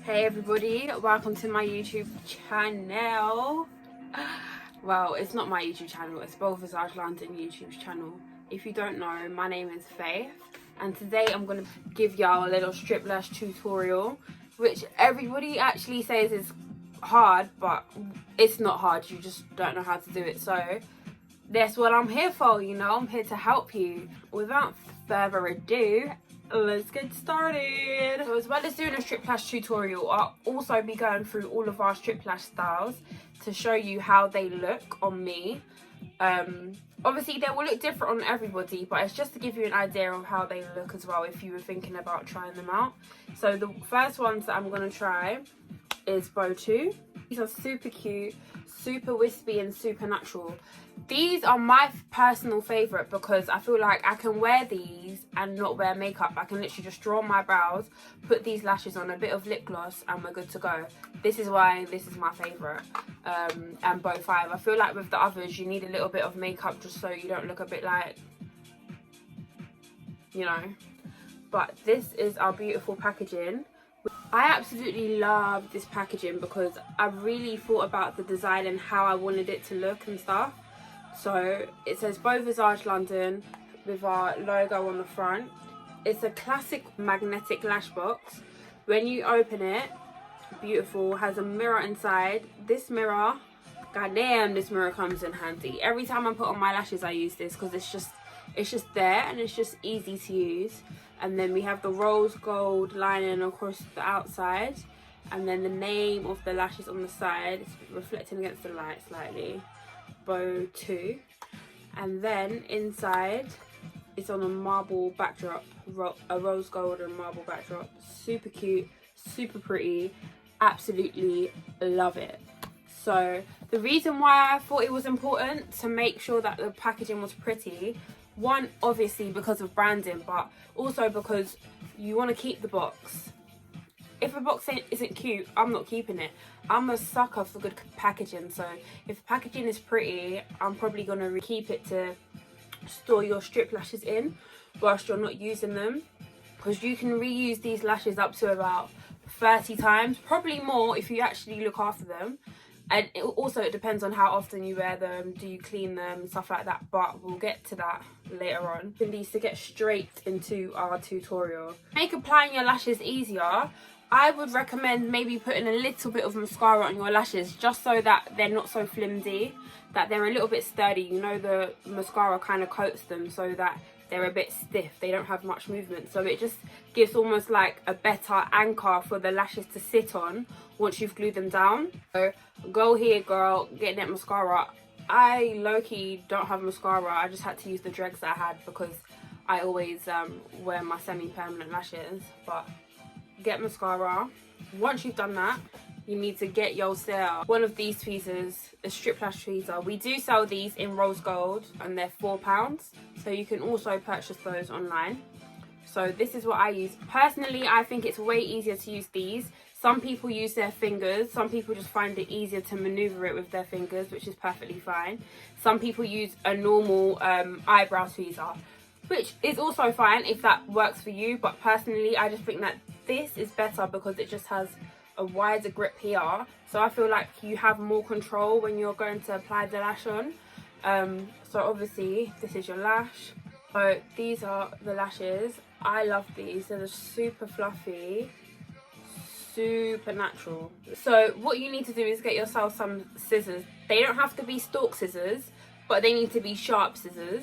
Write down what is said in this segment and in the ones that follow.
Hey everybody, welcome to my YouTube channel. Well, it's not my YouTube channel, it's Beau Visage London YouTube channel. If you don't know, my name is Faith, and today I'm going to give y'all a little strip lash tutorial, which everybody actually says is hard, but it's not hard, you just don't know how to do it. So that's what I'm here for, you know, I'm here to help you. Without further ado, let's get started. So as well as doing a strip lash tutorial, I'll also be going through all of our strip lash styles to show you how they look on me. Obviously they will look different on everybody, but it's just to give you an idea of how they look as well if you were thinking about trying them out. So the first ones that I'm going to try is Beau 2. These are super cute, super wispy and super natural. These are my personal favourite because I feel like I can wear these and not wear makeup. I can literally just draw on my brows, put these lashes on, a bit of lip gloss, and we're good to go. This is why this is my favourite. And Beau 5. I feel like with the others you need a little bit of makeup just so you don't look a bit like, you know. But this is our beautiful packaging. I absolutely love this packaging because I really thought about the design and how I wanted it to look and stuff. So it says Beau Visage London with our logo on the front. It's a classic magnetic lash box. When you open it, beautiful, has a mirror inside. This mirror, goddamn, this mirror comes in handy. Every time I put on my lashes I use this because it's just there and it's just easy to use. And then we have the rose gold lining across the outside, and then the name of the lashes on the side. It's reflecting against the light slightly. Beau 2. And then inside it's on a marble backdrop, a rose gold and marble backdrop. Super cute, super pretty, absolutely love it. So the reason why I thought it was important to make sure that the packaging was pretty, one, obviously because of branding, but also because you want to keep the box. If a box isn't cute, I'm not keeping it. I'm a sucker for good packaging, so if the packaging is pretty, I'm probably going to keep it to store your strip lashes in whilst you're not using them, because you can reuse these lashes up to about 30 times, probably more if you actually look after them. And it depends on how often you wear them, do you clean them, stuff like that, but we'll get to that later on. These to get straight into our tutorial. To make applying your lashes easier, I would recommend maybe putting a little bit of mascara on your lashes just so that they're not so flimsy, that they're a little bit sturdy. You know, the mascara kind of coats them so that they're a bit stiff, they don't have much movement, so it just gives almost like a better anchor for the lashes to sit on once you've glued them down. So go here girl, get that mascara. I low-key don't have mascara, I just had to use the dregs that I had because I always wear my semi-permanent lashes. But get mascara. Once you've done that, you need to get yourself one of these tweezers, a strip lash tweezer. We do sell these in rose gold and they're £4, so you can also purchase those online. So this is what I use. Personally, I think it's way easier to use these. Some people use their fingers, some people just find it easier to maneuver it with their fingers, which is perfectly fine. Some people use a normal eyebrow tweezer, which is also fine if that works for you, but personally I just think that this is better because it just has a wider grip here, so I feel like you have more control when you're going to apply the lash on. So obviously this is your lash. So these are the lashes. I love these, they're just super fluffy, super natural. So what you need to do is get yourself some scissors. They don't have to be stalk scissors, but they need to be sharp scissors.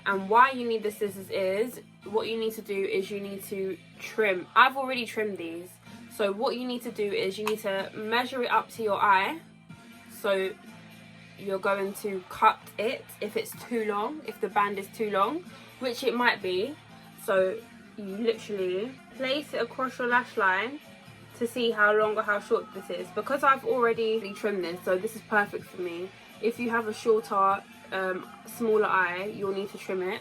And why you need the scissors is, what you need to do is you need to trim. I've already trimmed these. So what you need to do is you need to measure it up to your eye. So you're going to cut it if it's too long, if the band is too long, which it might be. So you literally place it across your lash line to see how long or how short this is. Because I've already trimmed this, so this is perfect for me. If you have a shorter, smaller eye, you'll need to trim it.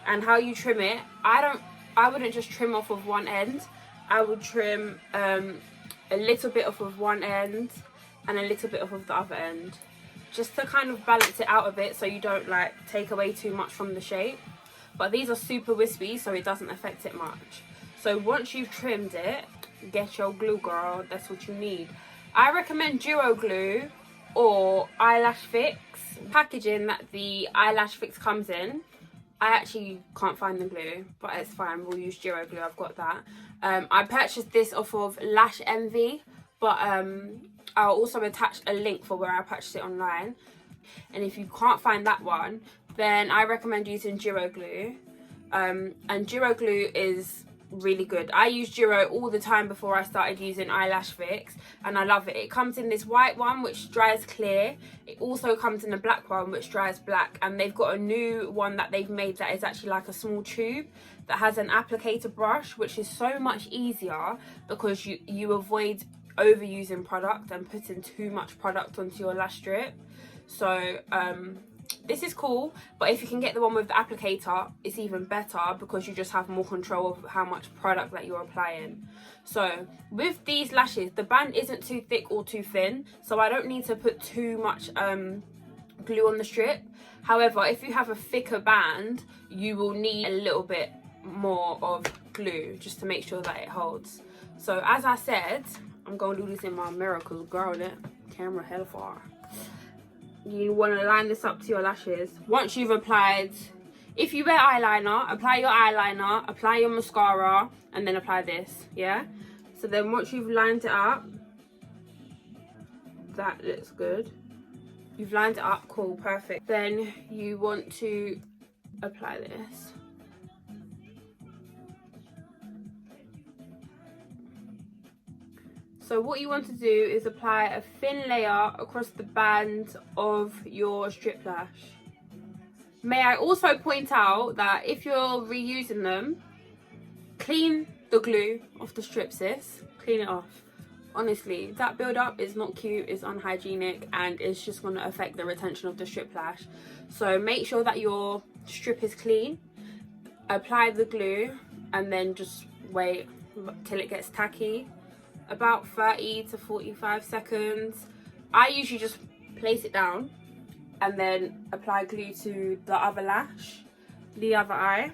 And how you trim it, I wouldn't just trim off of one end. I would trim a little bit off of one end and a little bit off of the other end, just to kind of balance it out a bit so you don't like take away too much from the shape. But these are super wispy, so it doesn't affect it much. So once you've trimmed it, get your glue, girl. That's what you need. I recommend Duo Glue or Eyelash Fix. Packaging that the Eyelash Fix comes in, I actually can't find the glue, but it's fine, we'll use Duo Glue, I've got that. I purchased this off of Lash Envy, but I'll also attach a link for where I purchased it online. And if you can't find that one, then I recommend using Duo Glue. And Duo Glue is really good. I use Duo all the time before I started using Eyelash Fix, and I love it. It comes in this white one which dries clear. It also comes in a black one which dries black, and they've got a new one that they've made that is actually like a small tube that has an applicator brush, which is so much easier because you avoid overusing product and putting too much product onto your lash strip. So this is cool, but if you can get the one with the applicator, it's even better because you just have more control of how much product that you're applying. So with these lashes, the band isn't too thick or too thin, so I don't need to put too much glue on the strip. However, if you have a thicker band, you will need a little bit more of glue just to make sure that it holds. So as I said, I'm going to do this in my mirror because girl, that camera hella far. You want to line this up to your lashes. Once you've applied, if you wear eyeliner, apply your eyeliner, apply your mascara, and then apply this, yeah? So then once you've lined it up, that looks good. You've lined it up, cool, perfect. Then you want to apply this. So what you want to do is apply a thin layer across the band of your strip lash. May I also point out that if you're reusing them, clean the glue off the strip, sis. Clean it off. Honestly, that build up is not cute, it's unhygienic, and it's just going to affect the retention of the strip lash. So make sure that your strip is clean, apply the glue, and then just wait till it gets tacky. About 30 to 45 seconds. I usually just place it down and then apply glue to the other lash, the other eye.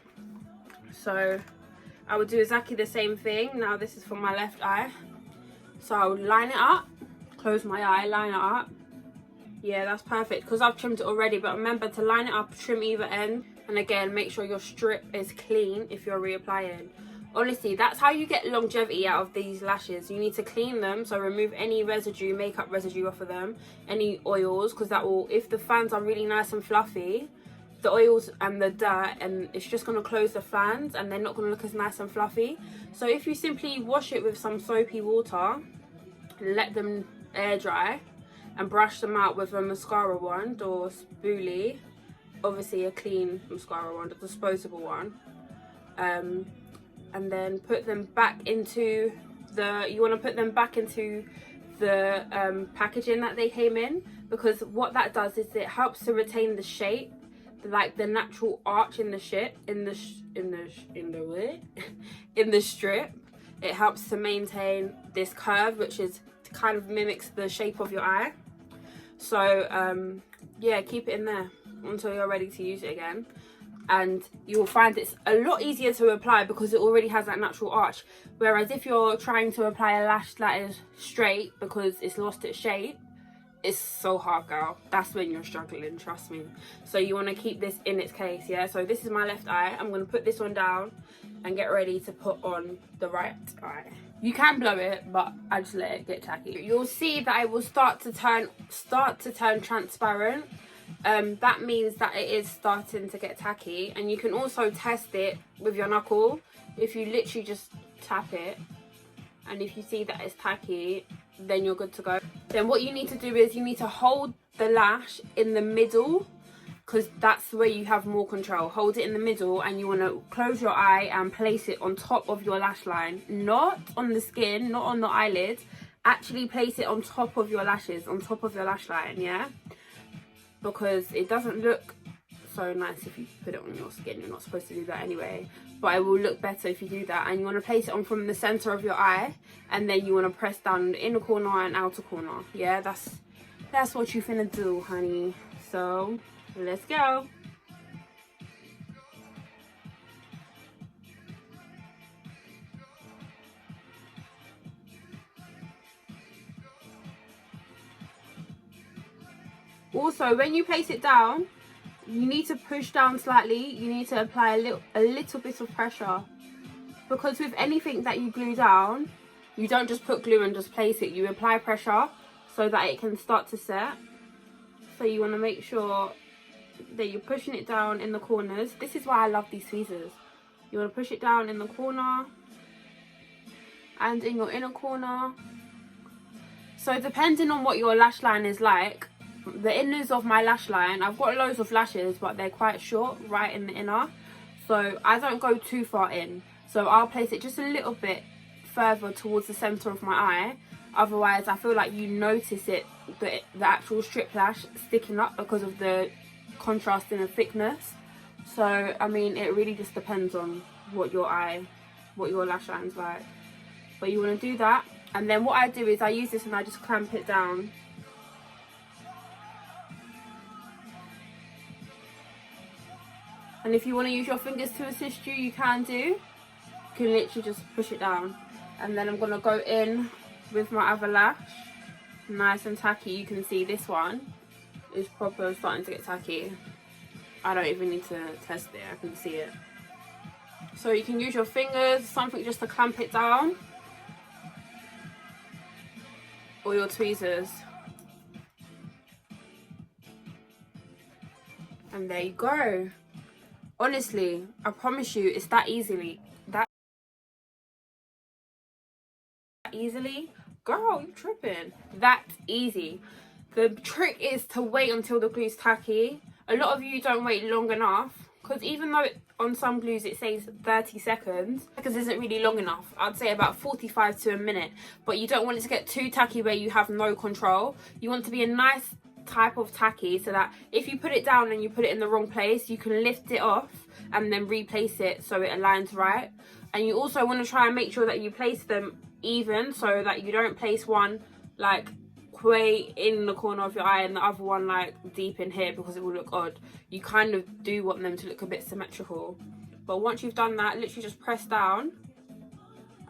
So I would do exactly the same thing. Now this is for my left eye. So I would line it up, close my eye, line it up. Yeah, that's perfect because I've trimmed it already, but remember to line it up, trim either end, and again make sure your strip is clean if you're reapplying. Honestly, that's how you get longevity out of these lashes. You need to clean them, so remove any residue, makeup residue off of them, any oils, because that will, if the fans are really nice and fluffy, the oils and the dirt, and it's just going to close the fans and they're not going to look as nice and fluffy. So if you simply wash it with some soapy water, let them air dry, and brush them out with a mascara wand or spoolie, obviously a clean mascara wand, a disposable one, and then put them back into the, you want to put them back into the packaging that they came in, because what that does is it helps to retain the shape, like the natural arch in the strip. It helps to maintain this curve, which is kind of mimics the shape of your eye. So yeah, keep it in there until you're ready to use it again, and you'll find it's a lot easier to apply because it already has that natural arch. Whereas if you're trying to apply a lash that is straight because it's lost its shape, it's so hard, girl. That's when you're struggling, trust me. So you want to keep this in its case, yeah? So this is my left eye. I'm going to put this one down and get ready to put on the right eye. You can blow it, but I just let it get tacky. You'll see that it will start to turn transparent. That means that it is starting to get tacky, and you can also test it with your knuckle. If you literally just tap it, and if you see that it's tacky, then you're good to go. Then what you need to do is you need to hold the lash in the middle, because that's where you have more control. Hold it in the middle, and you want to close your eye and place it on top of your lash line, not on the skin, not on the eyelids. Actually place it on top of your lashes, on top of your lash line, yeah? Because it doesn't look so nice if you put it on your skin. You're not supposed to do that anyway, but it will look better if you do that. And you want to place it on from the center of your eye, and then you want to press down the inner corner and outer corner. Yeah, that's what you finna do, honey. So let's go. Also, when you place it down, you need to push down slightly. You need to apply a little bit of pressure, because with anything that you glue down, you don't just put glue and just place it. You apply pressure so that it can start to set. So you want to make sure that you're pushing it down in the corners. This is why I love these tweezers. You want to push it down in the corner and in your inner corner. So depending on what your lash line is like, the inners of my lash line, I've got loads of lashes, but they're quite short right in the inner, so I don't go too far in. So I'll place it just a little bit further towards the center of my eye. Otherwise I feel like you notice it, the actual strip lash sticking up because of the contrast in the thickness. So I mean, it really just depends on what your lash line's like. But you want to do that, and then what I do is I use this and I just clamp it down. And if you want to use your fingers to assist you, you can do. You can literally just push it down. And then I'm going to go in with my other lash, nice and tacky. You can see this one is proper starting to get tacky. I don't even need to test it, I can see it. So you can use your fingers, something just to clamp it down, or your tweezers. And there you go. Honestly, I promise you, it's that easily. Girl, you tripping. That's easy. The trick is to wait until the glue's tacky. A lot of you don't wait long enough, because even though on some glues it says 30 seconds, because it isn't really long enough. I'd say about 45 to a minute. But you don't want it to get too tacky where you have no control. You want to be a nice type of tacky, so that if you put it down and you put it in the wrong place, you can lift it off and then replace it so it aligns right. And you also want to try and make sure that you place them even, so that you don't place one like way in the corner of your eye and the other one like deep in here, because it will look odd. You kind of do want them to look a bit symmetrical. But once you've done that, literally just press down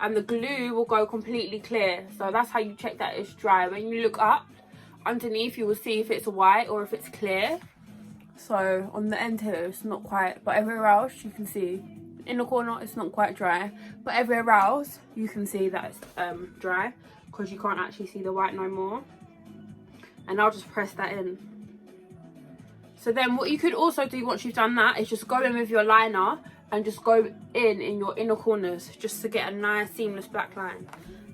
and the glue will go completely clear. So that's how you check that it's dry. When you look up underneath, you will see if it's white or if it's clear. So on the end here it's not quite, but everywhere else you can see. In the corner it's not quite dry, but everywhere else you can see that it's dry, because you can't actually see the white no more. And I'll just press that in. So then what you could also do once you've done that is just go in with your liner and just go in your inner corners, just to get a nice seamless black line.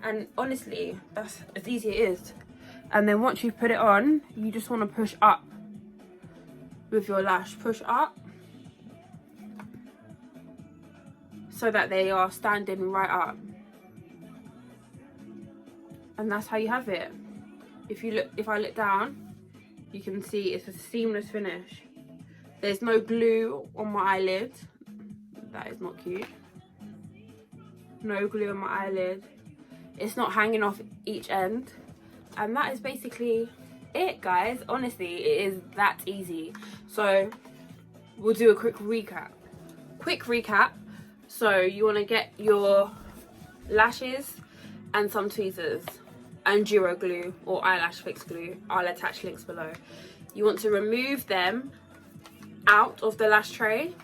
And honestly, that's as easy as it is. And then once you've put it on, you just want to push up with your lash. Push up so that they are standing right up. And that's how you have it. If I look down, you can see it's a seamless finish. There's no glue on my eyelid. That is not cute. No glue on my eyelid. It's not hanging off each end. And that is basically it, guys. Honestly, it is that easy. So we'll do a quick recap. So you want to get your lashes and some tweezers and Duro glue or eyelash fix glue. I'll attach links below. You want to remove them out of the lash tray.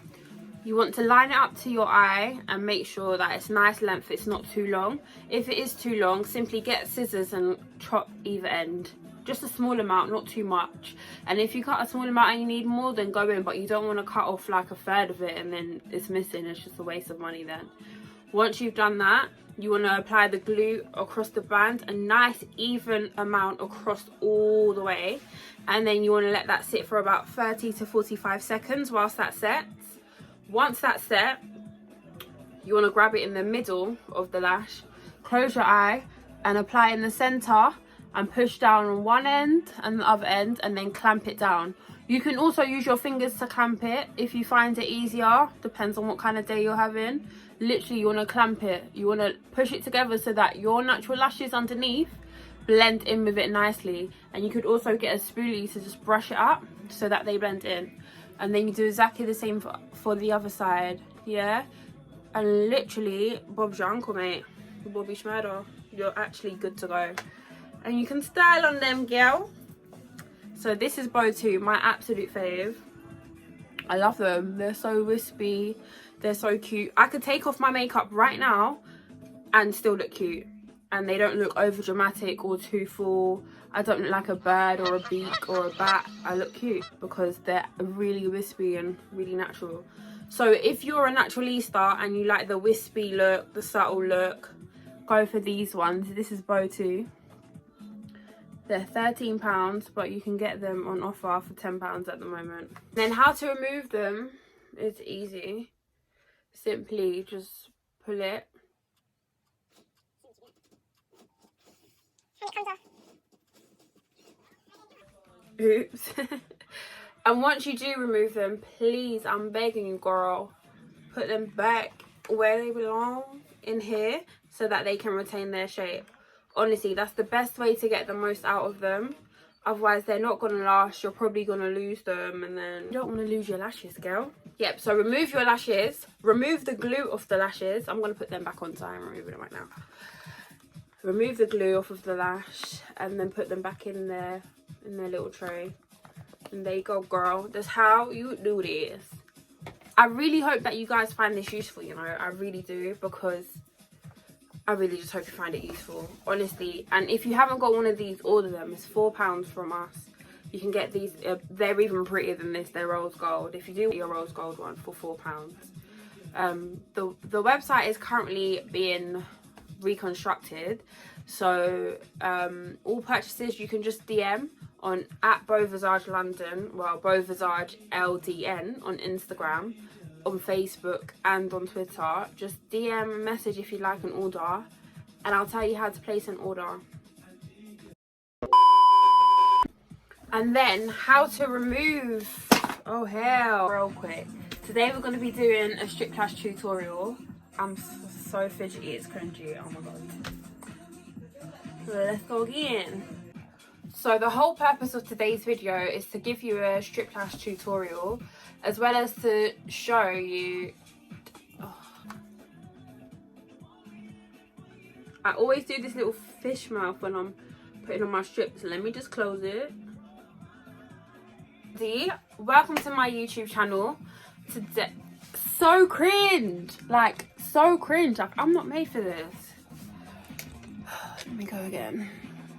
You want to line it up to your eye and make sure that it's nice length, it's not too long. If it is too long, simply get scissors and chop either end. Just a small amount, not too much. And if you cut a small amount and you need more, then go in, but you don't want to cut off like a third of it and then it's missing. It's just a waste of money then. Once you've done that, you want to apply the glue across the band, a nice even amount across all the way. And then you want to let that sit for about 30 to 45 seconds whilst that sets. Once that's set, you want to grab it in the middle of the lash, close your eye and apply in the center and push down on one end and the other end, and then clamp it down. You can also use your fingers to clamp it if you find it easier. Depends on what kind of day you're having. Literally, you want to clamp it. You want to push it together so that your natural lashes underneath blend in with it nicely. And you could also get a spoolie to just brush it up so that they blend in. And then you do exactly the same for the other side, yeah? And literally, Bob's your uncle, mate. Bobby Schmurder. You're actually good to go. And you can style on them, girl. So this is Beau too, my absolute fave. I love them. They're so wispy. They're so cute. I could take off my makeup right now and still look cute. And they don't look over dramatic or too full. I don't look like a bird or a beak or a bat. I look cute because they're really wispy and really natural. So if you're a naturalista and you like the wispy look, the subtle look, go for these ones. This is Beau too. They're £13, but you can get them on offer for £10 at the moment. Then how to remove them is easy. Simply just pull it. Oops. And once you do remove them, please, I'm begging you, girl, put them back where they belong in here so that they can retain their shape. Honestly, that's the best way to get the most out of them. Otherwise, they're not going to last. You're probably going to lose them, and then you don't want to lose your lashes, girl. Yep, so remove your lashes. Remove the glue off the lashes. I'm going to put them back on, so I'm removing them right now. Remove the glue off of the lash and then put them back in their little tray. And there you go, girl. That's how you do this. I really hope that you guys find this useful, you know. I really do, because I really just hope you find it useful, honestly. And if you haven't got one of these, order them. It's £4 from us. You can get these. They're even prettier than this. They're rose gold. If you do your rose gold one for £4. The website is currently being reconstructed, so all purchases you can just DM on @Beau Visage London, well, Beau Visage LDN on Instagram, on Facebook and on Twitter. Just DM a message if you'd like an order, and I'll tell you how to place an order. And then how to remove, oh hell, real quick. Today we're going to be doing a strip lash tutorial. I'm so fidgety, it's cringy, oh my god. So let's go again. So the whole purpose of today's video is to give you a strip lash tutorial, as well as to show you, I always do this little fish mouth when I'm putting on my strips. Let me just close it. Welcome to my YouTube channel. Today, so cringe, like so cringe, like I'm not made for this. Let me go again.